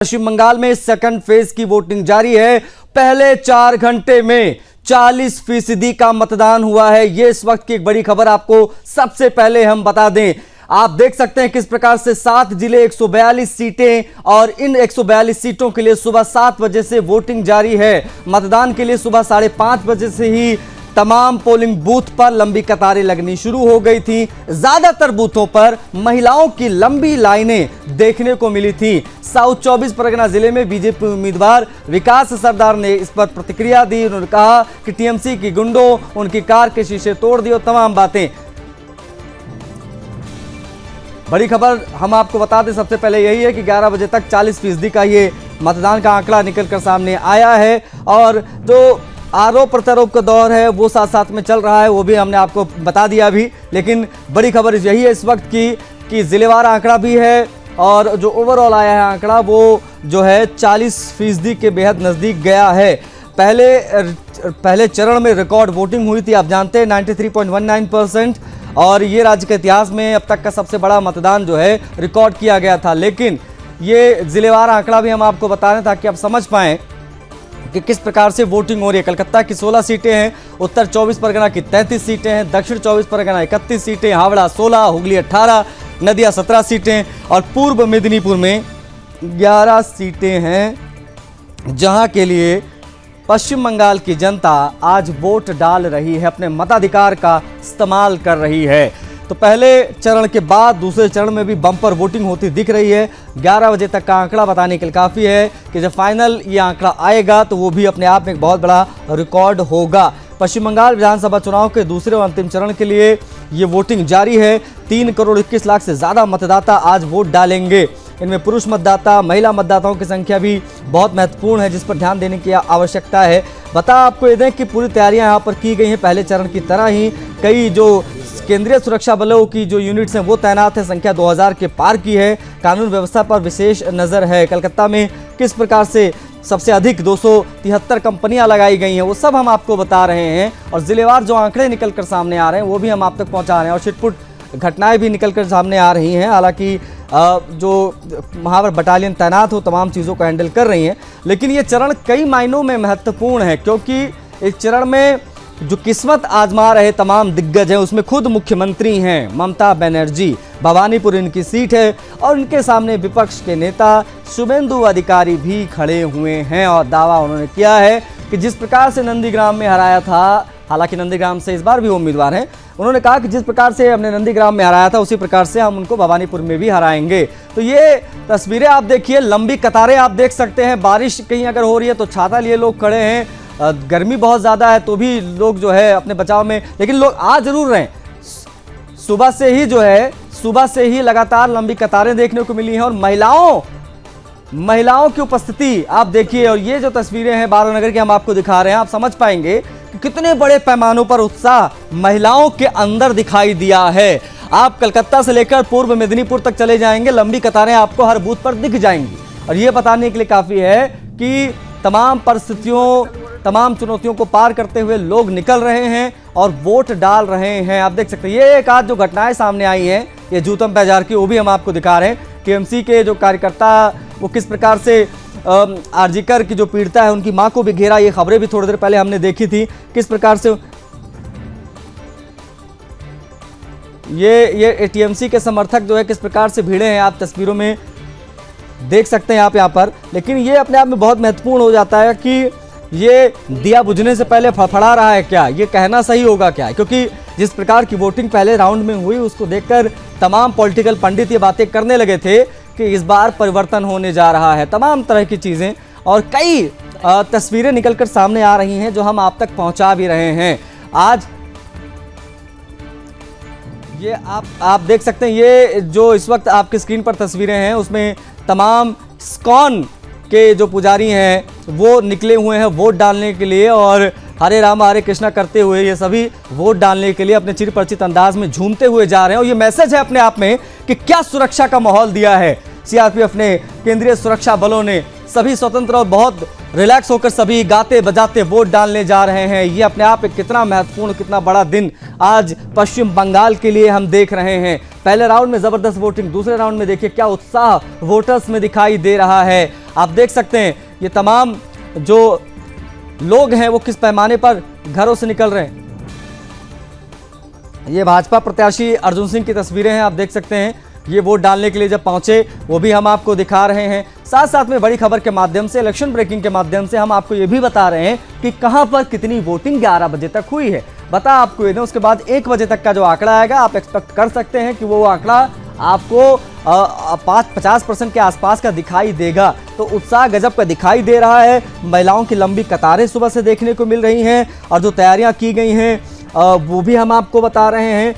पश्चिम बंगाल में second phase की voting जारी है। पहले 4 घंटे में 40% का मतदान हुआ है। यह इस वक्त की एक बड़ी खबर आपको सबसे पहले हम बता दें। आप देख सकते हैं किस प्रकार से 7 जिले 142 सीटें और इन 142 सीटों के लिए सुबह 7 बजे से वोटिंग जारी है। मतदान के लिए सुबह 5:30 बजे से ही तमाम पोलिंग बूथ पर लंबी कतारें लगनी शुरू हो गई थी। ज्यादातर बूथों पर महिलाओं की लंबी लाइनें देखने को मिली थी। साउथ 24 परगना जिले में बीजेपी उम्मीदवार विकास सरदार ने इस पर प्रतिक्रिया दी। उन्होंने कहा कि टीएमसी की गुंडों उनकी कार के शीशे तोड़ दिए, तमाम बातें। बड़ी खबर हम आपको बता दें सबसे पहले यही है कि 11 बजे तक 40% का ये मतदान का आंकड़ा निकलकर सामने आया है और जो आरोप प्रत्यारोप का दौर है वो साथ साथ में चल रहा है, वो भी हमने आपको बता दिया अभी। लेकिन बड़ी खबर यही है इस वक्त की कि जिलेवार आंकड़ा भी है और जो ओवरऑल आया है आंकड़ा वो जो है 40% के बेहद नज़दीक गया है। पहले चरण में रिकॉर्ड वोटिंग हुई थी, आप जानते हैं 93.19%, और ये राज्य के इतिहास में अब तक का सबसे बड़ा मतदान जो है रिकॉर्ड किया गया था। लेकिन ये जिलेवार आंकड़ा भी हम आपको बता रहे हैं ताकि आप समझ पाएँ कि किस प्रकार से वोटिंग हो रही है। कलकत्ता की 16 सीटें हैं, उत्तर 24 परगना की 33 सीटें हैं, दक्षिण 24 परगना 31 सीटें, हावड़ा 16, हुगली 18, नदिया 17 सीटें और पूर्व मेदिनीपुर में 11 सीटें हैं, जहां के लिए पश्चिम बंगाल की जनता आज वोट डाल रही है, अपने मताधिकार का इस्तेमाल कर रही है। तो पहले चरण के बाद दूसरे चरण में भी बम्पर वोटिंग होती दिख रही है। 11 बजे तक का आंकड़ा बताने के लिए काफ़ी है कि जब फाइनल ये आंकड़ा आएगा तो वो भी अपने आप में एक बहुत बड़ा रिकॉर्ड होगा। पश्चिम बंगाल विधानसभा चुनाव के दूसरे और अंतिम चरण के लिए ये वोटिंग जारी है। 3 करोड़ 21 लाख से ज़्यादा मतदाता आज वोट डालेंगे। इनमें पुरुष मतदाता, महिला मतदाताओं की संख्या भी बहुत महत्वपूर्ण है, जिस पर ध्यान देने की आवश्यकता है। बता आपको ये दें कि पूरी तैयारियां यहाँ पर की गई हैं। पहले चरण की तरह ही कई जो केंद्रीय सुरक्षा बलों की जो यूनिट्स हैं वो तैनात है, संख्या 2000 के पार की है। कानून व्यवस्था पर विशेष नज़र है। कलकत्ता में किस प्रकार से सबसे अधिक 273 कंपनियां लगाई गई हैं वो सब हम आपको बता रहे हैं, और जिलेवार जो आंकड़े निकल कर सामने आ रहे हैं वो भी हम आप तक पहुंचा रहे हैं, और छिटपुट घटनाएं भी निकल कर सामने आ रही हैं। हालांकि जो वहाँ पर बटालियन तैनात हो तमाम चीज़ों को हैंडल कर रही हैं, लेकिन ये चरण कई मायनों में महत्वपूर्ण है, क्योंकि इस चरण में जो किस्मत आजमा रहे तमाम दिग्गज हैं उसमें खुद मुख्यमंत्री हैं ममता बनर्जी। भवानीपुर इनकी सीट है और उनके सामने विपक्ष के नेता शुभेंदु अधिकारी भी खड़े हुए हैं, और दावा उन्होंने किया है कि जिस प्रकार से नंदीग्राम में हराया था, हालांकि नंदीग्राम से इस बार भी वो उम्मीदवार हैं, उन्होंने कहा कि जिस प्रकार से हमने नंदीग्राम में हराया था उसी प्रकार से हम उनको भवानीपुर में भी हराएंगे। तो ये तस्वीरें आप देखिए, लंबी कतारें आप देख सकते हैं। बारिश कहीं अगर हो रही है तो छाता लिए लोग खड़े हैं, गर्मी बहुत ज़्यादा है तो भी लोग जो है अपने बचाव में, लेकिन लोग आ जरूर रहे हैं। सुबह से ही लगातार लंबी कतारें देखने को मिली हैं, और महिलाओं की उपस्थिति आप देखिए। और ये जो तस्वीरें हैं बारानगर की हम आपको दिखा रहे हैं, आप समझ पाएंगे कि कितने बड़े पैमानों पर उत्साह महिलाओं के अंदर दिखाई दिया है। आप कलकत्ता से लेकर पूर्व मेदिनीपुर तक चले जाएंगे, लंबी कतारें आपको हर बूथ पर दिख जाएंगी, और ये बताने के लिए काफ़ी है कि तमाम परिस्थितियों, तमाम चुनौतियों को पार करते हुए लोग निकल रहे हैं और वोट डाल रहे हैं। आप देख सकते हैं ये एक आध जो घटनाएं सामने आई हैं, ये जूतम बाजार की, वो भी हम आपको दिखा रहे हैं। टीएमसी के जो कार्यकर्ता वो किस प्रकार से आरजीकर की जो पीड़िता है उनकी मां को भी घेरा, ये खबरें भी थोड़ी देर पहले हमने देखी थी। किस प्रकार से ये टीएमसी के समर्थक जो है किस प्रकार से भिड़े हैं, आप तस्वीरों में देख सकते हैं आप यहाँ पर। लेकिन ये अपने आप में बहुत महत्वपूर्ण हो जाता है कि ये दिया बुझने से पहले फड़फड़ा रहा है क्या, ये कहना सही होगा क्या, क्योंकि जिस प्रकार की वोटिंग पहले राउंड में हुई उसको देखकर तमाम पॉलिटिकल पंडित ये बातें करने लगे थे कि इस बार परिवर्तन होने जा रहा है, तमाम तरह की चीज़ें, और कई तस्वीरें निकलकर सामने आ रही हैं जो हम आप तक पहुंचा भी रहे हैं। आज ये आप देख सकते हैं, ये जो इस वक्त आपकी स्क्रीन पर तस्वीरें हैं उसमें तमाम इस्कॉन के जो पुजारी हैं वो निकले हुए हैं वोट डालने के लिए, और हरे राम हरे कृष्णा करते हुए ये सभी वोट डालने के लिए अपने चिरपरिचित अंदाज में झूमते हुए जा रहे हैं। और ये मैसेज है अपने आप में कि क्या सुरक्षा का माहौल दिया है। सीआरपीएफ ने, केंद्रीय सुरक्षा बलों ने, सभी स्वतंत्र और बहुत रिलैक्स होकर सभी गाते बजाते वोट डालने जा रहे हैं। ये अपने आप एक कितना महत्वपूर्ण, कितना बड़ा दिन आज पश्चिम बंगाल के लिए हम देख रहे हैं। पहले राउंड में जबरदस्त वोटिंग, दूसरे राउंड में देखिए क्या उत्साह वोटर्स में दिखाई दे रहा है। आप देख सकते हैं ये तमाम जो लोग हैं वो किस पैमाने पर घरों से निकल रहे हैं। ये भाजपा प्रत्याशी अर्जुन सिंह की तस्वीरें हैं, आप देख सकते हैं ये वोट डालने के लिए जब पहुंचे वो भी हम आपको दिखा रहे हैं। साथ साथ में बड़ी खबर के माध्यम से, इलेक्शन ब्रेकिंग के माध्यम से हम आपको ये भी बता रहे हैं कि कहां पर कितनी वोटिंग 11 बजे तक हुई है। बता आपको ये दें, उसके बाद 1 बजे तक का जो आंकड़ा आएगा आप एक्सपेक्ट कर सकते हैं कि वो आंकड़ा आपको 50% के आसपास का दिखाई देगा। तो उत्साह गजब का दिखाई दे रहा है। महिलाओं की लंबी कतारें सुबह से देखने को मिल रही हैं और जो तैयारियां की गई हैं वो भी हम आपको बता रहे हैं।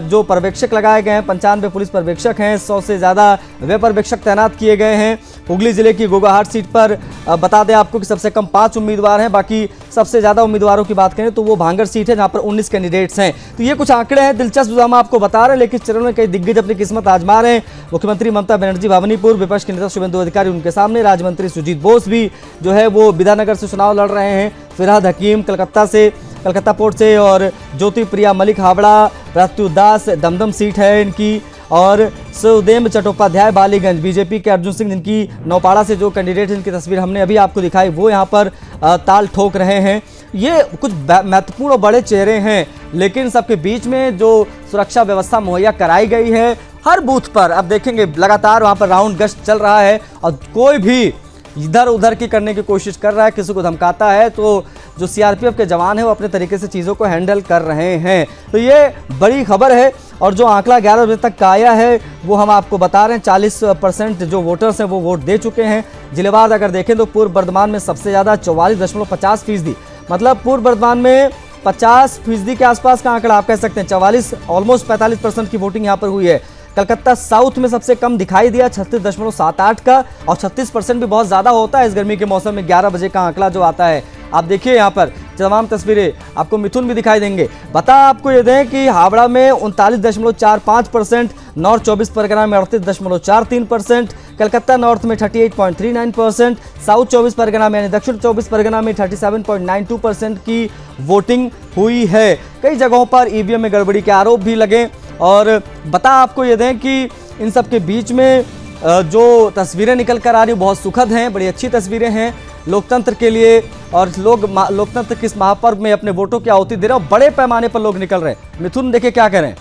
जो पर्यवेक्षक लगाए गए हैं, 95 पुलिस पर्यवेक्षक हैं, 100 से ज़्यादा वे पर्यवेक्षक तैनात किए गए हैं। हुगली जिले की गोगाहाट सीट पर बता दें आपको कि सबसे कम 5 उम्मीदवार हैं, बाकी सबसे ज़्यादा उम्मीदवारों की बात करें तो वो भांगड़ सीट है जहां पर 19 कैंडिडेट्स हैं। तो ये कुछ आंकड़े हैं दिलचस्प जो हम आपको बता रहे हैं, लेकिन इस चरण में कई दिग्गज अपनी किस्मत आजमा रहे हैं। मुख्यमंत्री ममता बनर्जी भवानीपुर, विपक्ष के नेता शुभेंदु अधिकारी उनके सामने, राज्य मंत्री सुजीत बोस भी जो है वो विधानगर से चुनाव लड़ रहे हैं, फिरहाद हकीम कलकत्ता पोर्ट से, और ज्योति प्रिया मलिक हावड़ा, प्रत्युत दास दमदम सीट है इनकी, और सुदेम चट्टोपाध्याय बालीगंज, बीजेपी के अर्जुन सिंह जिनकी नौपाड़ा से जो कैंडिडेट जिनकी तस्वीर हमने अभी आपको दिखाई वो यहाँ पर ताल ठोक रहे हैं। ये कुछ महत्वपूर्ण और बड़े चेहरे हैं, लेकिन सबके बीच में जो सुरक्षा व्यवस्था मुहैया कराई गई है हर बूथ पर, अब देखेंगे लगातार वहाँ पर राउंड गश्त चल रहा है और कोई भी इधर उधर की करने की कोशिश कर रहा है, किसी को धमकाता है तो जो सीआरपीएफ के जवान हैं वो अपने तरीके से चीज़ों को हैंडल कर रहे हैं। तो ये बड़ी खबर है और जो आंकड़ा 11 बजे तक का आया है वो हम आपको बता रहे हैं। 40% जो वोटर्स हैं वो वोट दे चुके हैं। जिलेवार अगर देखें तो पूर्व बर्धमान में सबसे ज़्यादा 44.50%, मतलब पूर्व बर्धमान में 50% के आसपास का आंकड़ा आप कह सकते हैं। 44 ऑलमोस्ट 45% की वोटिंग यहाँ पर हुई है। कलकत्ता साउथ में सबसे कम दिखाई दिया 36.78 का, और 36% भी बहुत ज़्यादा होता है इस गर्मी के मौसम में 11 बजे का आंकड़ा जो आता है। आप देखिए यहाँ पर तमाम तस्वीरें आपको मिथुन भी दिखाई देंगे। बता आपको ये दें कि हावड़ा में 39.45%, नॉर्थ 24 परगना में 38.43%, कलकत्ता नॉर्थ में 38.39%, साउथ 24 परगना में यानी दक्षिण 24 परगना में 37.92% की वोटिंग हुई है। कई जगहों पर ईवीएम में गड़बड़ी के आरोप भी लगे। और बता आपको ये दें कि इन सब के बीच में जो तस्वीरें निकल कर आ रही बहुत सुखद हैं, बड़ी अच्छी तस्वीरें हैं लोकतंत्र के लिए, और लोग लोकतंत्र के इस महापर्व में अपने वोटों की आहुति दे रहे हैं और बड़े पैमाने पर लोग निकल रहे हैं। मिथुन देखिए क्या करें।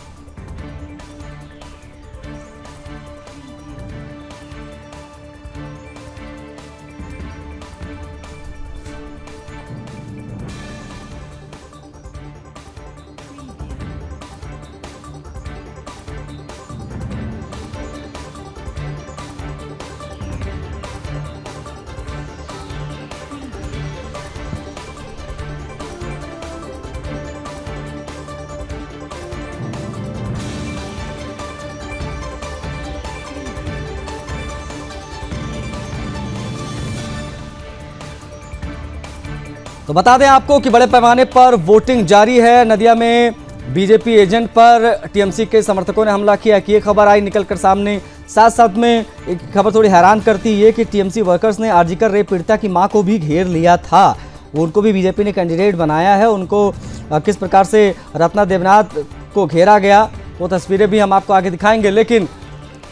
तो बता दें आपको कि बड़े पैमाने पर वोटिंग जारी है। नदिया में बीजेपी एजेंट पर टीएमसी के समर्थकों ने हमला किया कि ये खबर आई निकलकर सामने। साथ साथ में एक खबर थोड़ी हैरान करती है कि टीएमसी वर्कर्स ने आरजीकर रेप पीड़िता की मां को भी घेर लिया था। उनको भी बीजेपी ने कैंडिडेट बनाया है। उनको किस प्रकार से रत्ना देवनाथ को घेरा गया वो तस्वीरें भी हम आपको आगे दिखाएंगे। लेकिन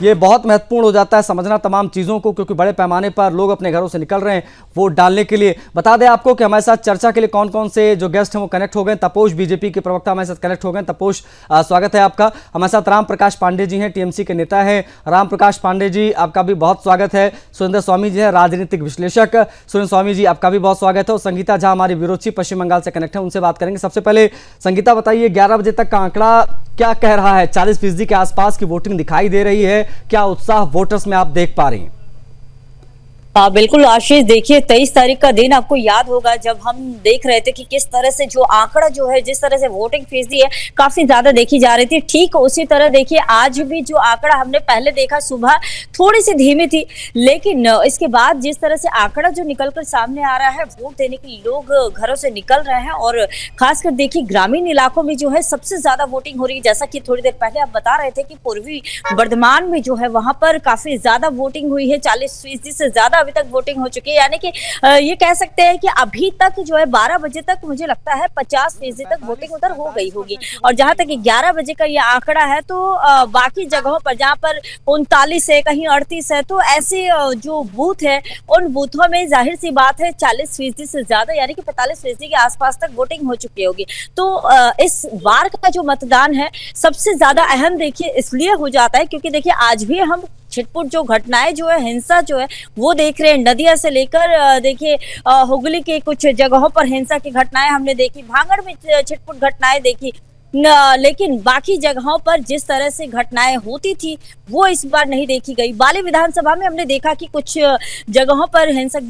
ये बहुत महत्वपूर्ण हो जाता है समझना तमाम चीज़ों को, क्योंकि बड़े पैमाने पर लोग अपने घरों से निकल रहे हैं वोट डालने के लिए। बता दें आपको कि हमारे साथ चर्चा के लिए कौन कौन से जो गेस्ट हैं वो कनेक्ट हो गए। तपोष बीजेपी के प्रवक्ता हमारे साथ कनेक्ट हो गए। तपोष स्वागत है आपका। हमारे साथ राम प्रकाश पांडे जी हैं, टीएमसी के नेता हैं। राम प्रकाश पांडे जी आपका भी बहुत स्वागत है। सुरेंद्र स्वामी जी हैं, राजनीतिक विश्लेषक। सुरेंद्र स्वामी जी आपका भी बहुत स्वागत है। और संगीता झा हमारी ब्यूरो चीफ पश्चिम बंगाल से कनेक्ट है, उनसे बात करेंगे। सबसे पहले संगीता बताइए 11 बजे तक का आंकड़ा क्या कह रहा है? 40% के आसपास की वोटिंग दिखाई दे रही है। क्या उत्साह वोटर्स में आप देख पा रही हैं? बिल्कुल आशीष, देखिए 23 तारीख का दिन आपको याद होगा जब हम देख रहे थे कि किस तरह से जो आंकड़ा जो है, जिस तरह से वोटिंग फीसदी है काफी ज्यादा देखी जा रही थी। ठीक उसी तरह देखिए आज भी जो आंकड़ा हमने पहले देखा, सुबह थोड़ी सी धीमी थी, लेकिन इसके बाद जिस तरह से आंकड़ा जो निकलकर सामने आ रहा है, वोट देने के लिए लोग घरों से निकल रहे हैं और खासकर देखिए ग्रामीण इलाकों में जो है सबसे ज्यादा वोटिंग हो रही है। जैसा कि थोड़ी देर पहले आप बता रहे थे कि पूर्वी बर्धमान में जो है वहां पर काफी ज्यादा वोटिंग हुई है, 40% से ज्यादा अभी तक वोटिंग हो चुकी है। यानी कि ये कह सकते हैं कि अभी तक जो है 12 बजे तक मुझे लगता है 50% तक वोटिंग उधर हो गई होगी। और जहां तक 11 बजे का ये आंकड़ा है तो बाकी जगहों पर जहां पर 39 है, कहीं 38 है, तो ऐसे जो बूथ है उन बूथों में जाहिर सी बात है 40% से ज्यादा यानी कि 45% के आसपास तक वोटिंग हो चुकी होगी। तो इस बार का जो मतदान है सबसे ज्यादा अहम देखिए इसलिए हो जाता है क्योंकि देखिए आज भी हम छिटपुट जो घटनाएं जो है, हिंसा जो है वो देख रहे हैं। नदिया से लेकर देखिए हुगली के कुछ जगहों पर हिंसा की घटनाएं हमने देखी, भांगड़ में छिटपुट घटनाएं देखी, लेकिन बाकी जगहों पर जिस तरह से घटनाएं होती थी वो इस बार नहीं देखी गई। बाली विधानसभा में हमने देखा कि कुछ जगहों पर हिंसक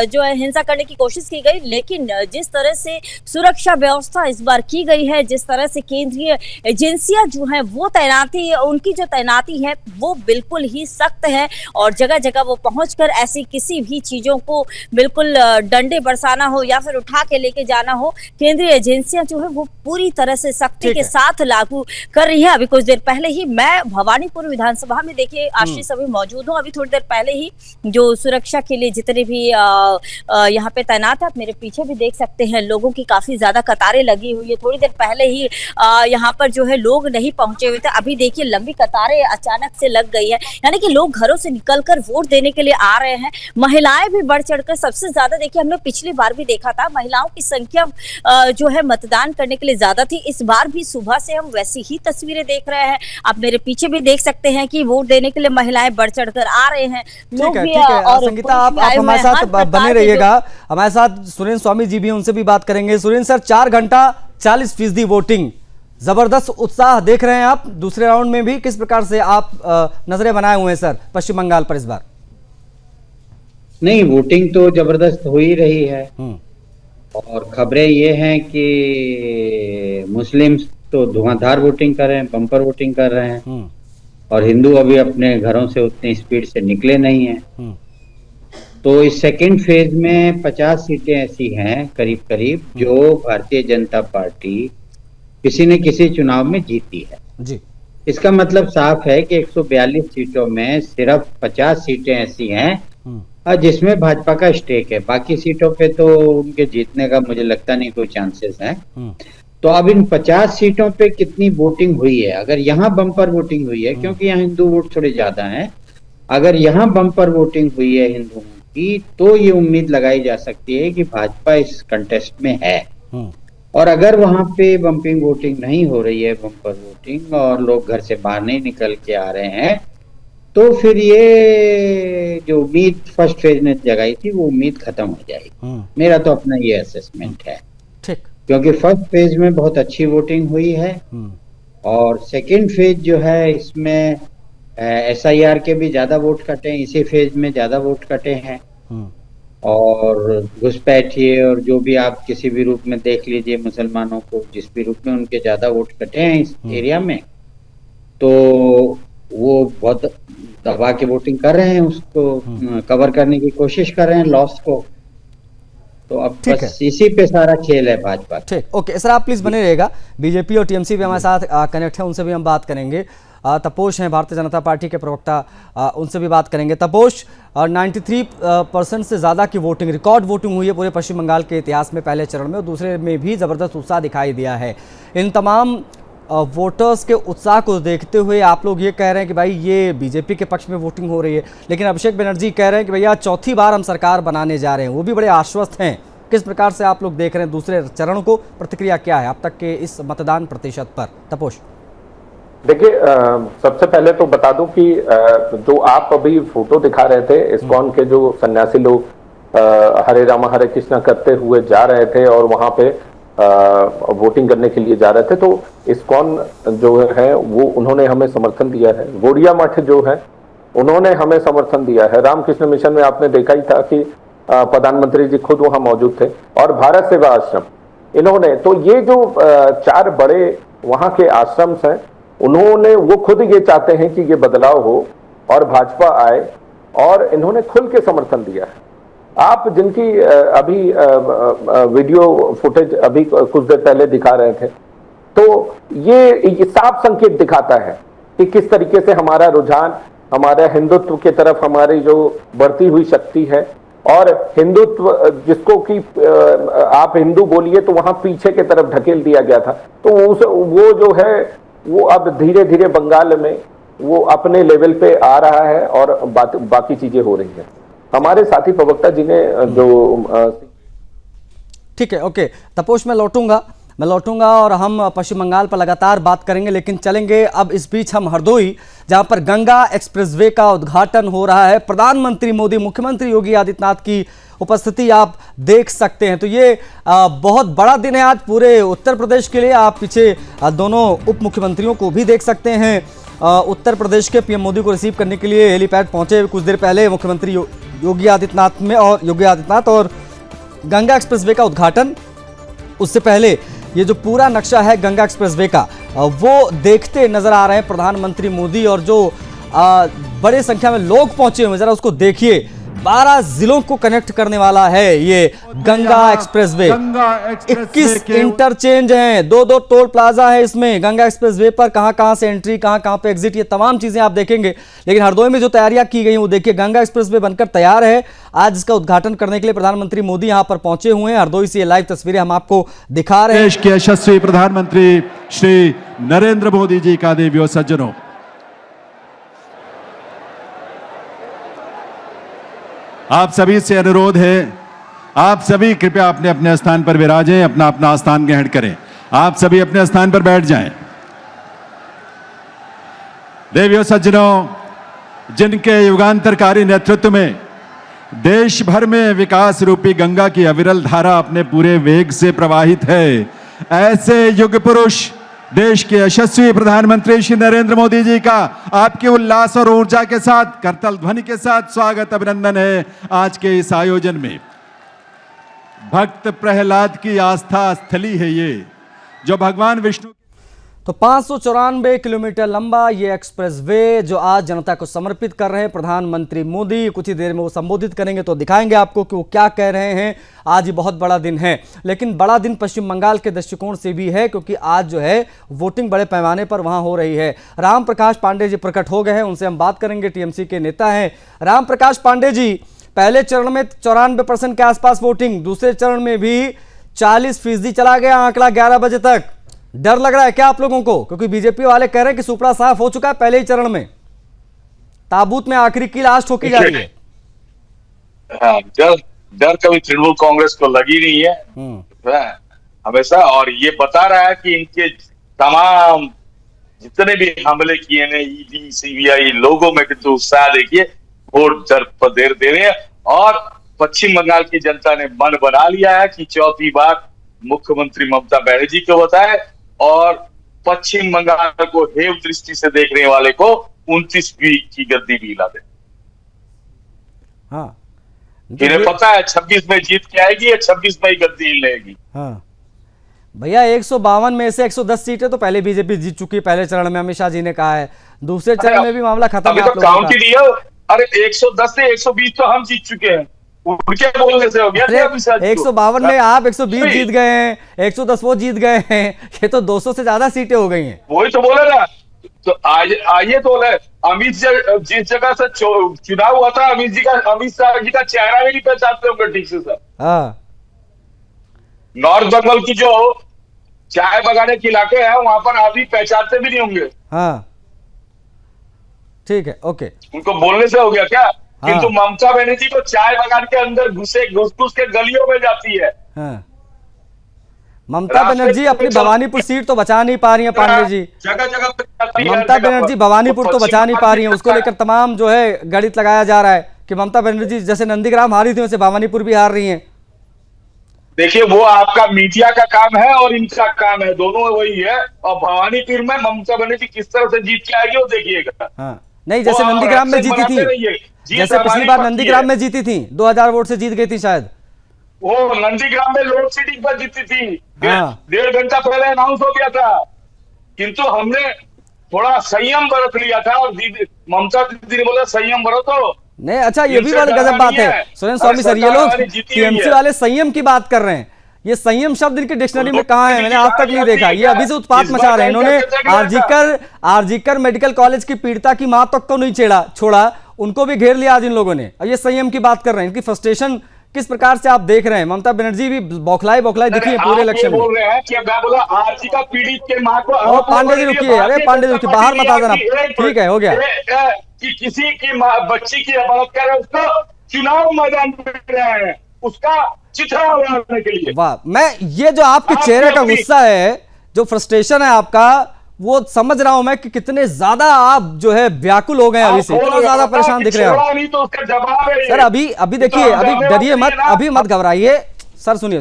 जो है हिंसा करने की कोशिश की गई, लेकिन जिस तरह से सुरक्षा व्यवस्था इस बार की गई है, जिस तरह से केंद्रीय एजेंसियां जो हैं वो तैनाती, उनकी जो तैनाती है वो बिल्कुल ही सख्त है और जगह जगह वो पहुंचकर ऐसी किसी भी चीजों को बिल्कुल डंडे बरसाना हो या फिर उठा के लेके जाना हो, केंद्रीय एजेंसियां जो है वो पूरी तरह से सख्ती के साथ लागू कर रही है। अभी कुछ देर पहले ही मैं भवानीपुर विधानसभा में देखिए आशीष अभी मौजूद हूँ। अभी थोड़ी देर पहले ही जो सुरक्षा के लिए जितने भी यहाँ पे तैनात है, आप मेरे पीछे भी देख सकते हैं, लोगों की काफी ज्यादा कतारें लगी हुई है। थोड़ी देर पहले ही यहाँ पर जो है लोग नहीं पहुंचे हुए थे, अभी देखिए लंबी कतारें अचानक से लग गई है। यानी कि लोग घरों से निकलकर वोट देने के लिए आ रहे हैं। महिलाएं भी बढ़ चढ़कर सबसे ज्यादा देखिए, हमने पिछली बार भी देखा था महिलाओं की संख्या जो है मतदान करने के लिए ज्यादा थी। इस बार भी सुबह से हम वैसी ही तस्वीरें देख रहे हैं। आप मेरे पीछे भी देख सकते हैं कि वोट देने के लिए महिलाएं बढ़ चढ़कर आ रहे हैं। ठीक है और संगीता आप हमारे साथ बने रहिएगा। हमारे साथ सुरेंद्र स्वामी जी भी, उनसे भी बात करेंगे। सुरेंद्र सर, 4 घंटा 40% वोटिंग, जबरदस्त उत्साह देख रहे हैं आप दूसरे राउंड में भी। किस प्रकार से आप नजरें बनाए हुए हैं सर पश्चिम बंगाल पर इस बार? नहीं, वोटिंग तो जबरदस्त हो ही रही है और खबरें ये हैं कि मुस्लिम्स तो धुआंधार वोटिंग कर रहे हैं, बम्पर वोटिंग कर रहे हैं और हिंदू अभी अपने घरों से उतनी स्पीड से निकले नहीं हैं। तो इस सेकंड फेज में 50 सीटें ऐसी हैं करीब करीब जो भारतीय जनता पार्टी किसी न किसी चुनाव में जीती है जी। इसका मतलब साफ है कि 142 सीटों में सिर्फ 50 सीटें ऐसी हैं जिसमें भाजपा का स्टेक है। बाकी सीटों पे तो उनके जीतने का मुझे लगता नहीं कोई चांसेस है। तो अब इन 50 सीटों पे कितनी वोटिंग हुई है? अगर यहाँ बम्पर वोटिंग हुई है, क्योंकि यहाँ हिंदू वोट थोड़े ज्यादा हैं, अगर यहाँ बम्पर वोटिंग हुई है हिंदुओं की, तो ये उम्मीद लगाई जा सकती है कि भाजपा इस कंटेस्ट में है। और अगर वहां पे बम्पिंग वोटिंग नहीं हो रही है, बम्पर वोटिंग, और लोग घर से बाहर नहीं निकल के आ रहे हैं, तो फिर ये जो उम्मीद फर्स्ट फेज ने जगाई थी वो उम्मीद खत्म हो जाएगी। मेरा तो अपना ये असेसमेंट है। ठीक, क्योंकि फर्स्ट फेज में बहुत अच्छी वोटिंग हुई है और सेकंड फेज जो है इसमें SIR के भी ज्यादा वोट कटे हैं, इसी फेज में ज्यादा वोट कटे हैं और घुसपैठिए और जो भी आप किसी भी रूप में देख लीजिए, मुसलमानों को जिस भी रूप में उनके ज्यादा वोट कटे हैं इस एरिया में, तो वो बहुत दबा के वोटिंग कर रहे हैं, उसको कवर करने की कोशिश कर रहे हैं लॉस को। तो अब बस इसी पे सारा खेल है भाजपा। ठीक, ओके सर, आप प्लीज बने रहिएगा। बीजेपी और टीएमसी भी हमारे साथ कनेक्ट है, उनसे भी हम बात करेंगे। तपोश हैं भारतीय जनता पार्टी के प्रवक्ता, उनसे भी बात करेंगे। तपोश, 93% से ज़्यादा की वोटिंग, रिकॉर्ड वोटिंग हुई है पूरे पश्चिम बंगाल के इतिहास में पहले चरण में, और दूसरे में भी ज़बरदस्त उत्साह दिखाई दिया है। इन तमाम वोटर्स के उत्साह को देखते हुए आप लोग ये कह रहे हैं कि भाई ये बीजेपी के पक्ष में वोटिंग हो रही है, लेकिन अभिषेक बनर्जी कह रहे हैं कि भैया चौथी बार हम सरकार बनाने जा रहे हैं, वो भी बड़े आश्वस्त हैं। किस प्रकार से आप लोग देख रहे हैं दूसरे चरण को? प्रतिक्रिया क्या है अब तक के इस मतदान प्रतिशत पर? तपोश, देखिए, सबसे पहले तो बता दूं कि जो आप अभी फोटो दिखा रहे थे, इस्कॉन के जो सन्यासी लोग हरे रामा हरे कृष्णा करते हुए जा रहे थे और वहां पे वोटिंग करने के लिए जा रहे थे, तो इस्कॉन जो है वो उन्होंने हमें समर्थन दिया है। गोड़िया मठ जो है उन्होंने हमें समर्थन दिया है। रामकृष्ण मिशन में आपने देखा ही था कि प्रधानमंत्री जी खुद वहां मौजूद थे, और भारत सेवा आश्रम इन्होंने, तो ये जो 4 बड़े वहां के आश्रम्स हैं, उन्होंने, वो खुद ये चाहते हैं कि ये बदलाव हो और भाजपा आए, और इन्होंने खुल के समर्थन दिया है। आप जिनकी अभी वीडियो फुटेज अभी कुछ देर पहले दिखा रहे थे, तो ये साफ संकेत दिखाता है कि किस तरीके से हमारा रुझान हमारे हिंदुत्व की तरफ, हमारी जो बढ़ती हुई शक्ति है, और हिंदुत्व जिसको कि आप हिंदू बोलिए तो वहां पीछे की तरफ ढकेल दिया गया था, तो वो जो है वो अब धीरे धीरे बंगाल में वो अपने लेवल पे आ रहा है, और बाकी चीजें हो रही हैं। हमारे साथी प्रवक्ता जी ने जो ठीक है, ओके तपोश, मैं लौटूंगा और हम पश्चिम बंगाल पर लगातार बात करेंगे, लेकिन चलेंगे अब इस बीच हम हरदोई, जहां पर गंगा एक्सप्रेसवे का उद्घाटन हो रहा है। प्रधानमंत्री मोदी, मुख्यमंत्री योगी आदित्यनाथ की उपस्थिति आप देख सकते हैं। तो ये बहुत बड़ा दिन है आज पूरे उत्तर प्रदेश के लिए। आप पीछे दोनों उप मुख्यमंत्रियों को भी देख सकते हैं। उत्तर प्रदेश के पीएम मोदी को रिसीव करने के लिए हेलीपैड पहुंचे कुछ देर पहले मुख्यमंत्री योगी आदित्यनाथ, और गंगा एक्सप्रेसवे का उद्घाटन, उससे पहले ये जो पूरा नक्शा है गंगा एक्सप्रेसवे का, वो देखते नजर आ रहे हैं प्रधानमंत्री मोदी, और जो बड़े संख्या में लोग पहुंचे हुए, जरा उसको देखिए। 12 जिलों को कनेक्ट करने वाला है ये गंगा एक्सप्रेसवे। 21 इंटरचेंज हैं, 2 टोल प्लाजा है इसमें। गंगा एक्सप्रेसवे पर कहां से एंट्री, कहां पे एग्जिट, ये तमाम चीजें आप देखेंगे। लेकिन हरदोई में जो तैयारियां की गई वो देखिए, गंगा एक्सप्रेसवे बनकर तैयार है। आज इसका उद्घाटन करने के लिए प्रधानमंत्री मोदी यहां पर पहुंचे हुए हैं। हरदोई से ये लाइव तस्वीरें हम आपको दिखा रहे हैं। देश के यशस्वी प्रधानमंत्री श्री नरेंद्र मोदी जी का देवियों सज्जनों, आप सभी से अनुरोध है, आप सभी कृपया अपने अपने स्थान पर विराजें, अपना अपना स्थान ग्रहण करें। आप सभी अपने स्थान पर बैठ जाएं। देवियों सज्जनों, जिनके युगांतरकारी नेतृत्व में देश भर में विकास रूपी गंगा की अविरल धारा अपने पूरे वेग से प्रवाहित है, ऐसे युग पुरुष देश के यशस्वी प्रधानमंत्री श्री नरेंद्र मोदी जी का आपके उल्लास और ऊर्जा के साथ, करताल ध्वनि के साथ स्वागत, अभिनंदन है। आज के इस आयोजन में भक्त प्रहलाद की आस्था स्थली है ये, जो भगवान विष्णु। तो 594 किलोमीटर लंबा ये एक्सप्रेसवे जो आज जनता को समर्पित कर रहे हैं प्रधानमंत्री मोदी, कुछ ही देर में वो संबोधित करेंगे तो दिखाएंगे आपको कि वो क्या कह रहे हैं। आज ये बहुत बड़ा दिन है, लेकिन बड़ा दिन पश्चिम बंगाल के दृष्टिकोण से भी है, क्योंकि आज जो है वोटिंग बड़े पैमाने पर वहां हो रही है। राम प्रकाश पांडे जी प्रकट हो गए हैं, उनसे हम बात करेंगे, टीएमसी के नेता हैं। राम प्रकाश पांडे जी, पहले चरण में 94% के आसपास वोटिंग, दूसरे चरण में भी 40% चला गया आंकड़ा 11 बजे तक। डर लग रहा है क्या आप लोगों को? क्योंकि बीजेपी वाले कह रहे हैं कि सुपड़ा साफ हो चुका है पहले ही चरण में, ताबूत में आखिरी की लाश ठोकी जा रही है। हाँ, डर कभी तृणमूल कांग्रेस को लगी नहीं है हमेशा, और ये बता रहा है कि इनके तमाम जितने भी हमले किए ने ईडी सीबीआई लोगों में किंतु उत्साह देखिए, वोट देर दे रहे हैं। और पश्चिम बंगाल की जनता ने मन बना लिया है कि चौथी बार मुख्यमंत्री ममता बनर्जी को बताए, और पश्चिम बंगाल को हेव दृष्टि से देखने वाले को 29वीं की गद्दी भी ला दे। हाँ, इन्हें पता है 26 में जीत के आएगी या 26 में ही गद्दी लेगी। हाँ भैया, 152 में से 110 सीटें तो पहले बीजेपी जीत चुकी है पहले चरण में, अमित शाह जी ने कहा है। दूसरे चरण में भी मामला खत्म है। अभी तो काउंट ही नहीं है। अरे 110 से 120 तो हम जीत चुके हैं, उनके बोलने से हो गया। 152 में आप 120 जीत गए हैं, 110 वो जीत गए हैं, ये तो 200 से ज्यादा सीटें हो गई हैं। वही तो बोले ना, तो आइए तो बोले, अमित जिस जगह से चुनाव हुआ था, अमित शाह जी का चेहरा भी नहीं पहचानते होंगे ठीक से सर। हाँ, नॉर्थ बंगाल की जो चाय बगाने के इलाके हैं वहां पर आदमी पहचानते भी नहीं होंगे। हाँ ठीक है, ओके, उनको बोलने से हो गया क्या? किंतु ममता बनर्जी को चाय बगान के अंदर घुस के गलियों में जाती है। हाँ। ममता बनर्जी अपनी भवानीपुर सीट तो बचा नहीं पा रही है पांडे जी, जगह जगह ममता बनर्जी भवानीपुर तो बचा नहीं पा रही है। उसको लेकर तमाम जो है गणित लगाया जा रहा है कि ममता बनर्जी जैसे नंदीग्राम हारी थी वैसे भवानीपुर भी हार रही है। देखिए, वो आपका मीडिया का काम है और इनका काम है, दोनों वही है। और भवानीपुर में ममता बनर्जी किस तरह से जीत के आएगी वो देखिएगा। हाँ, नहीं, जैसे वो नंदीग्राम में जीती बनाते थी, रहिए। जीत जैसे पिछली हमारी बार पक्की नंदीग्राम है। में जीती थी, 2000 वोट से जीत गई थी शायद। वो नंदीग्राम में लोड शेडिंग पर जीती थी, हाँ। 1.5 घंटा पहले अनाउंस हो गया था, किंतु हमने थोड़ा संयम बरत लिया था और ममता दीदी ने बोला संयम बरतो। नहीं, अच्छा, ये भी इनसे बड़ी गजब डरना बात नहीं है है। सुरेंद्र स्वामी सर, ये सरकार लोग हमारी जीती हुई टीएमसी है। वाले संयम की बात कर रहे हैं। ये संयम शब्द इनके डिक्शनरी में कहाँ है? मैंने आज तक नहीं देखा। ये अभी से उत्पात मचा रहे हैं इन्होंने। आरजीकर मेडिकल कॉलेज की पीड़िता की मां तक को नहीं छोड़ा, उनको भी घेर लिया आज इन लोगों ने। अब ये संयम की बात कर रहे हैं। इनकी फ्रस्ट्रेशन किस प्रकार से आप देख रहे हैं? ममता बनर्जी भी बौखलाई दिखी है पूरे इलेक्शन में। बोल रहे हैं कि मैं बोला आरजी का पीड़ित के मां को। पांडे जी रुकिए, अरे पांडे जी रुकिए, बाहर मत आ जाना। ठीक है, हो गया कि किसी की बच्ची की अदालत कर रहे, उसको चुनाव मैदान में रहे हैं, उसका चिथड़ा उड़ाने के लिए। वाह, मैं ये जो आपके चेहरे का गुस्सा है, जो फ्रस्ट्रेशन है आपका, वो समझ रहा हूं मैं कि कितने ज्यादा आप जो है व्याकुल हो गए अभी से, इतना ज्यादा परेशान दिख रहे हो। नहीं तो उसका जवाब है सर अभी देखिए, अभी डरिए मत, अभी मत घबराइए सर। सुनिए,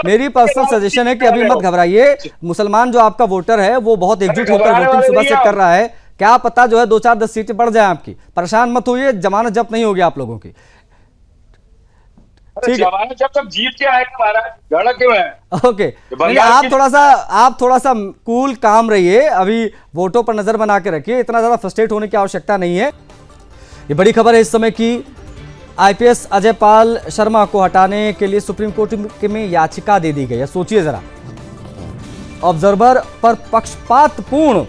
मेरी पर्सनल सजेशन है कि अभी मत घबराइए। मुसलमान जो आपका वोटर है वो बहुत एकजुट होकर वोटिंग सुबह से कर रहा है। क्या पता जो है 2-4-10 सीटें बढ़ जाए आपकी। परेशान मत होइए, जमानत जब्त नहीं होगी आप लोगों की। जमानत जब तक जीत के आए महाराज, क्यों है? ओके, आप थोड़ा सा कूल काम रहिए, अभी वोटों पर नजर बना के रखिए, इतना ज्यादा फ्रस्ट्रेट होने की आवश्यकता नहीं है। ये बड़ी खबर है इस समय की, आईपीएस अजय पाल शर्मा को हटाने के लिए सुप्रीम कोर्ट में याचिका दे दी गई है। सोचिए जरा, ऑब्जर्वर पर पक्षपातपूर्ण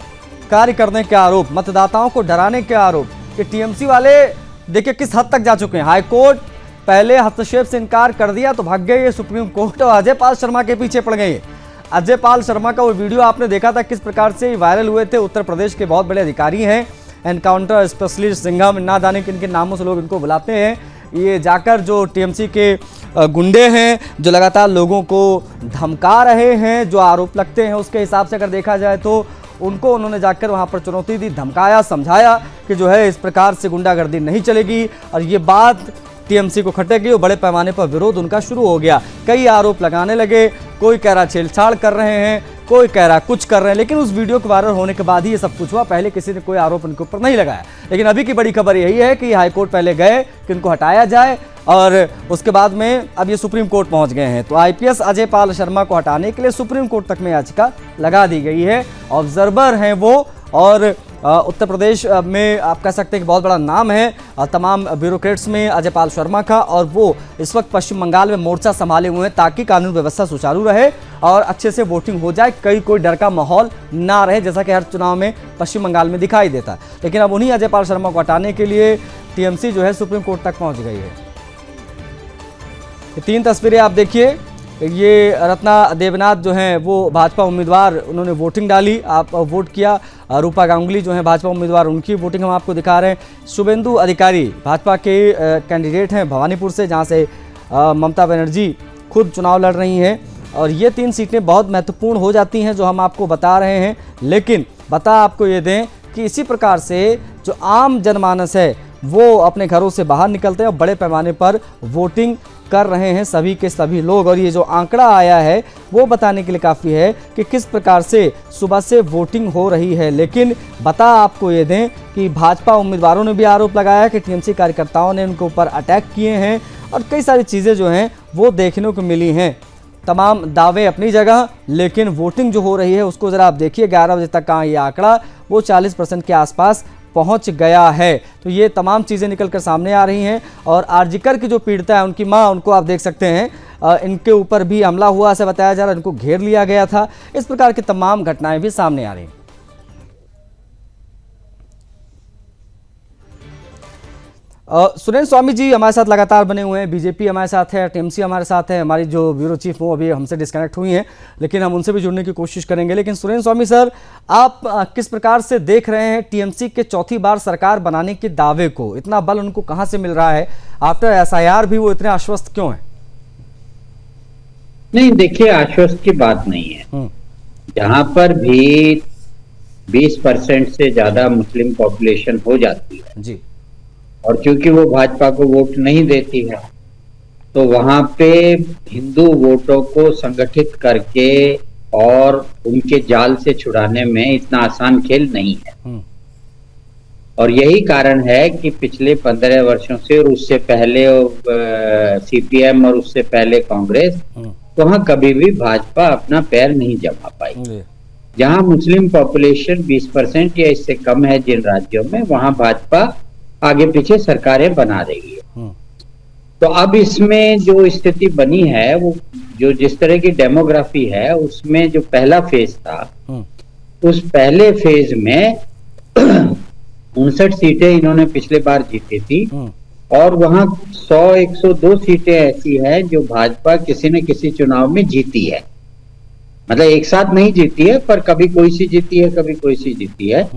कार्य करने के आरोप, मतदाताओं को डराने के आरोप, कि टीएमसी वाले देखिए किस हद तक जा चुके हैं। हाईकोर्ट पहले हस्तक्षेप से इनकार कर दिया तो भाग गए ये सुप्रीम कोर्ट, और अजय पाल शर्मा के पीछे पड़ गए। अजय पाल शर्मा का वो वीडियो आपने देखा था किस प्रकार से वायरल हुए थे। उत्तर प्रदेश के बहुत बड़े अधिकारी हैं, एनकाउंटर स्पेशलिस्ट सिंघम, ना जाने किन किन नामों से लोग इनको बुलाते हैं। ये जाकर जो टीएमसी के गुंडे हैं, जो लगातार लोगों को धमका रहे हैं, जो आरोप लगते हैं उसके हिसाब से अगर देखा जाए तो उनको उन्होंने जाकर वहां पर चुनौती दी, धमकाया, समझाया कि जो है इस प्रकार से गुंडागर्दी नहीं चलेगी और ये बात टीएमसी को खटेगी। और बड़े पैमाने पर विरोध उनका शुरू हो गया। कई आरोप लगाने लगे, कोई कह रहा छेड़छाड़ कर रहे हैं, कोई कह रहा कुछ कर रहे हैं। लेकिन उस वीडियो के वायरल होने के बाद ही ये सब कुछ हुआ। पहले किसी ने कोई आरोप उनके ऊपर नहीं लगाया। लेकिन अभी की बड़ी खबर यही है कि हाईकोर्ट पहले गए कि उनको हटाया जाए, और उसके बाद में अब ये सुप्रीम कोर्ट पहुंच गए हैं। तो आईपीएस अजय पाल शर्मा को हटाने के लिए सुप्रीम कोर्ट तक में याचिका लगा दी गई है। ऑब्जर्वर हैं वो, और उत्तर प्रदेश में आप कह सकते हैं कि बहुत बड़ा नाम है तमाम ब्यूरोक्रेट्स में अजय पाल शर्मा का, और वो इस वक्त पश्चिम बंगाल में मोर्चा संभाले हुए हैं ताकि कानून व्यवस्था सुचारू रहे और अच्छे से वोटिंग हो जाए, कोई डर का माहौल ना रहे, जैसा कि हर चुनाव में पश्चिम बंगाल में दिखाई देता है। लेकिन अब उन्हीं अजय पाल शर्मा को हटाने के लिए टीएमसी जो है सुप्रीम कोर्ट तक पहुंच गई है। ये 3 तस्वीरें आप देखिए, ये रत्ना देवनाथ जो हैं वो भाजपा उम्मीदवार, उन्होंने वोटिंग डाली, आप वोट किया। रूपा गांगुली जो हैं भाजपा उम्मीदवार, उनकी वोटिंग हम आपको दिखा रहे हैं। शुभेंदु अधिकारी भाजपा के कैंडिडेट हैं भवानीपुर से, जहां से ममता बनर्जी खुद चुनाव लड़ रही हैं। और ये 3 सीटें बहुत महत्वपूर्ण हो जाती हैं जो हम आपको बता रहे हैं। लेकिन बता आपको ये दें कि इसी प्रकार से जो आम जनमानस है वो अपने घरों से बाहर निकलते हैं और बड़े पैमाने पर वोटिंग कर रहे हैं सभी के सभी लोग। और ये जो आंकड़ा आया है वो बताने के लिए काफ़ी है कि किस प्रकार से सुबह से वोटिंग हो रही है। लेकिन बता आपको ये दें कि भाजपा उम्मीदवारों ने भी आरोप लगाया कि टीएमसी कार्यकर्ताओं ने उनके ऊपर अटैक किए हैं, और कई सारी चीज़ें जो हैं वो देखने को मिली हैं। तमाम दावे अपनी जगह, लेकिन वोटिंग जो हो रही है उसको ज़रा आप देखिए। 11 बजे तक का ये आंकड़ा वो 40% के आसपास पहुंच गया है। तो ये तमाम चीज़ें निकल कर सामने आ रही हैं। और आरजीकर की जो पीड़िता है, उनकी मां, उनको आप देख सकते हैं, इनके ऊपर भी हमला हुआ ऐसा बताया जा रहा है, इनको घेर लिया गया था। इस प्रकार की तमाम घटनाएं भी सामने आ रही हैं। सुरेंद्र स्वामी जी हमारे साथ लगातार बने हुए हैं, बीजेपी हमारे साथ है, टीएमसी हमारे साथ है, हमारी जो ब्यूरो चीफ वो अभी हमसे डिस्कनेक्ट हुई हैं, लेकिन हम उनसे भी जुड़ने की कोशिश करेंगे। लेकिन सुरेंद्र स्वामी सर, आप किस प्रकार से देख रहे हैं टीएमसी के चौथी बार सरकार बनाने के दावे को? इतना बल उनको कहां से मिल रहा है? आफ्टर एसआईआर भी वो इतने आश्वस्त क्यों है? नहीं, देखिए, आश्वस्त की बात नहीं है। जहां पर भी 20% से ज्यादा मुस्लिम पॉपुलेशन हो जाती है जी, और क्योंकि वो भाजपा को वोट नहीं देती है, तो वहां पे हिंदू वोटों को संगठित करके और उनके जाल से छुड़ाने में इतना आसान खेल नहीं है। और यही कारण है कि पिछले 15 वर्षों से और उससे पहले सीपीएम और उससे पहले कांग्रेस, वहां कभी भी भाजपा अपना पैर नहीं जमा पाई। जहां मुस्लिम पॉपुलेशन 20% या इससे कम है जिन राज्यों में, वहां भाजपा आगे पीछे सरकारें बना रही है। तो अब इसमें जो स्थिति बनी है, वो जो जिस तरह की डेमोग्राफी है, उसमें जो पहला फेज था, उस पहले फेज में 59 सीटें इन्होंने पिछले बार जीती थी, और वहां 102 सीटें ऐसी हैं जो भाजपा किसी न किसी चुनाव में जीती है। मतलब एक साथ नहीं जीती है, पर कभी कोई सी जीती है, कभी कोई सी जीती है।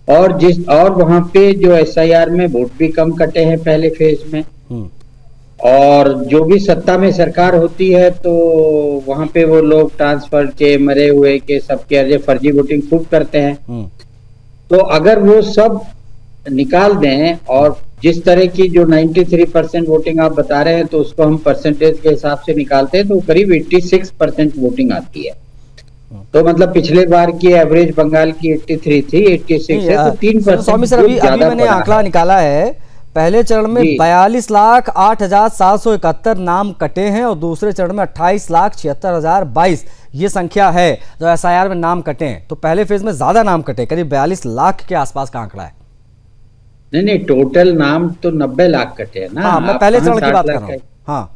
और वहां पे जो एसआईआर में वोट भी कम कटे हैं पहले फेज में, और जो भी सत्ता में सरकार होती है तो वहां पे वो लोग ट्रांसफर के, मरे हुए के, सबके अर्जे फर्जी वोटिंग खूब करते हैं। तो अगर वो सब निकाल दें, और जिस तरह की जो 93% वोटिंग आप बता रहे हैं, तो उसको हम परसेंटेज के हिसाब से निकालते हैं तो करीब 86% वोटिंग आती है। तो मतलब पिछले बार की एवरेज बंगाल की 83 थी, 86 है, तो 3% स्वामी सर, अभी मैंने आंकड़ा निकाला है, पहले चरण में 42,08,771 नाम कटे हैं और दूसरे चरण में 28,76,022 ये संख्या है जो एसआईआर में नाम कटे हैं। तो पहले फेज में ज्यादा नाम कटे, करीब 42 लाख के आसपास का आंकड़ा है। नहीं, टोटल नाम तो 90 लाख कटे हैं ना। हाँ, मैं पहले चरण की बात कर रहा हूँ। हाँ,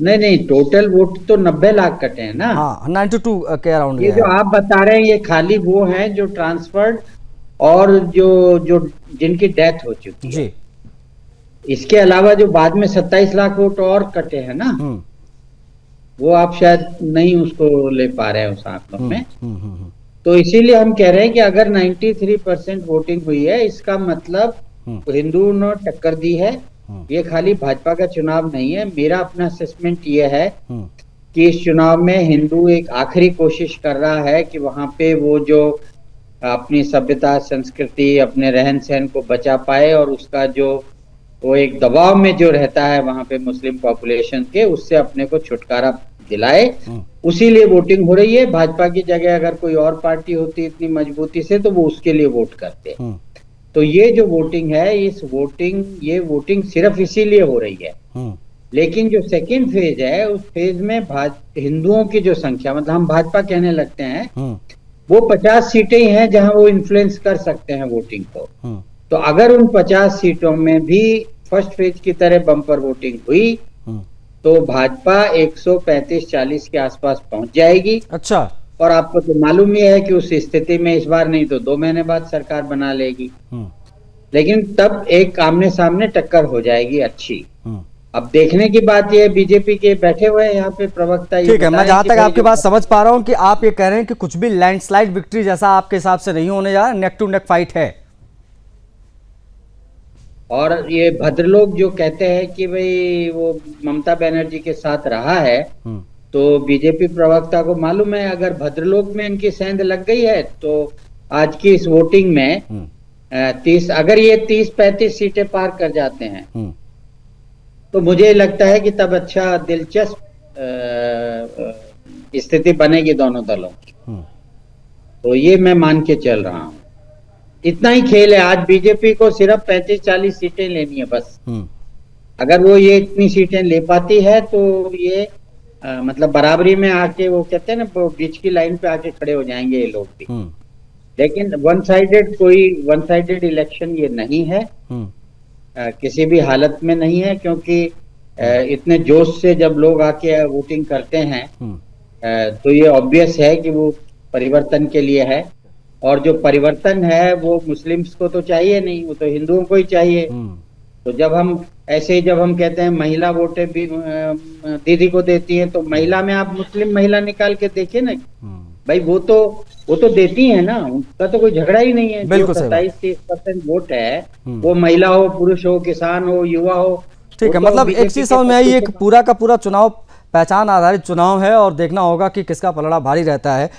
नहीं, टोटल वोट तो 90 लाख कटे हैं ना। हाँ, 92 के अराउंड। ये जो आप बता रहे हैं ये खाली वो हैं जो ट्रांसफर्ड और जो जिनकी डेथ हो चुकी है। इसके अलावा जो बाद में 27 लाख वोट और कटे हैं ना, वो आप शायद नहीं उसको ले पा रहे हैं उस आंकड़ों में। तो इसीलिए हम कह रहे हैं कि अगर 93% वोटिंग हुई है, इसका मतलब हिंदुओं ने टक्कर दी है। ये खाली भाजपा का चुनाव नहीं है। मेरा अपना असेसमेंट ये है कि इस चुनाव में हिंदू एक आखिरी कोशिश कर रहा है कि वहां पे वो जो अपनी सभ्यता, संस्कृति, अपने रहन सहन को बचा पाए, और उसका जो वो एक दबाव में जो रहता है वहां पे मुस्लिम पॉपुलेशन के, उससे अपने को छुटकारा दिलाए। उसी लिए वोटिंग हो रही है। भाजपा की जगह अगर कोई और पार्टी होती इतनी मजबूती से, तो वो उसके लिए वोट करते। तो ये जो वोटिंग है, ये वोटिंग सिर्फ इसीलिए हो रही है। लेकिन जो सेकंड फेज है, उस फेज में हिंदुओं की जो संख्या, मतलब हम भाजपा कहने लगते हैं, वो 50 सीटें हैं जहां वो इन्फ्लुएंस कर सकते हैं वोटिंग को। तो अगर उन 50 सीटों में भी फर्स्ट फेज की तरह बम्पर वोटिंग हुई, तो भाजपा 135-40 के आसपास पहुंच जाएगी। अच्छा। और आपको तो मालूम ही है कि उस स्थिति में इस बार नहीं तो 2 महीने बाद सरकार बना लेगी। लेकिन तब एक आमने सामने टक्कर हो जाएगी अच्छी। अब देखने की बात यह है, बीजेपी के बैठे हुए हैं यहाँ पे प्रवक्ता। ठीक है, मैं जहां तक आपकी बात समझ पा रहा हूं कि आप ये कह रहे हैं कि कुछ भी लैंडस्लाइड विक्ट्री जैसा आपके हिसाब से नहीं होने जा रहा, नेक टू नेक फाइट है। और ये भद्रलोक जो कहते हैं कि भाई वो ममता बनर्जी के साथ रहा है, तो बीजेपी प्रवक्ता को मालूम है अगर भद्रलोक में इनकी सेंध लग गई है, तो आज की इस वोटिंग में 30, अगर ये 30-35 सीटें पार कर जाते हैं, तो मुझे लगता है कि तब अच्छा दिलचस्प स्थिति बनेगी दोनों दलों की। तो ये मैं मान के चल रहा हूं। इतना ही खेल है। आज बीजेपी को सिर्फ 35-40 सीटें लेनी है बस। अगर वो ये इतनी सीटें ले पाती है, तो ये मतलब बराबरी में आके, वो कहते हैं ना, बीच की लाइन पे आके खड़े हो जाएंगे ये लोग भी। लेकिन वन साइडेड इलेक्शन ये नहीं है, किसी भी हालत में नहीं है, क्योंकि इतने जोश से जब लोग आके वोटिंग करते हैं, तो ये ऑब्वियस है कि वो परिवर्तन के लिए है। और जो परिवर्तन है वो मुस्लिम्स को तो चाहिए नहीं, वो तो हिंदुओं को ही चाहिए। तो जब हम कहते हैं महिला वोटें भी दीदी को देती हैं, तो महिला में आप मुस्लिम महिला निकाल के देखिए ना भाई, वो तो देती है ना, उनका तो कोई झगड़ा ही नहीं है। जो 27-30% वोट है, वो महिला हो, पुरुष हो, किसान हो, युवा हो। ठीक है, मतलब एक चीज समझ में आई, एक पूरा का पूरा चुनाव पहचान आधारित चुनाव है और देखना होगा कि किसका पलड़ा भारी रहता है।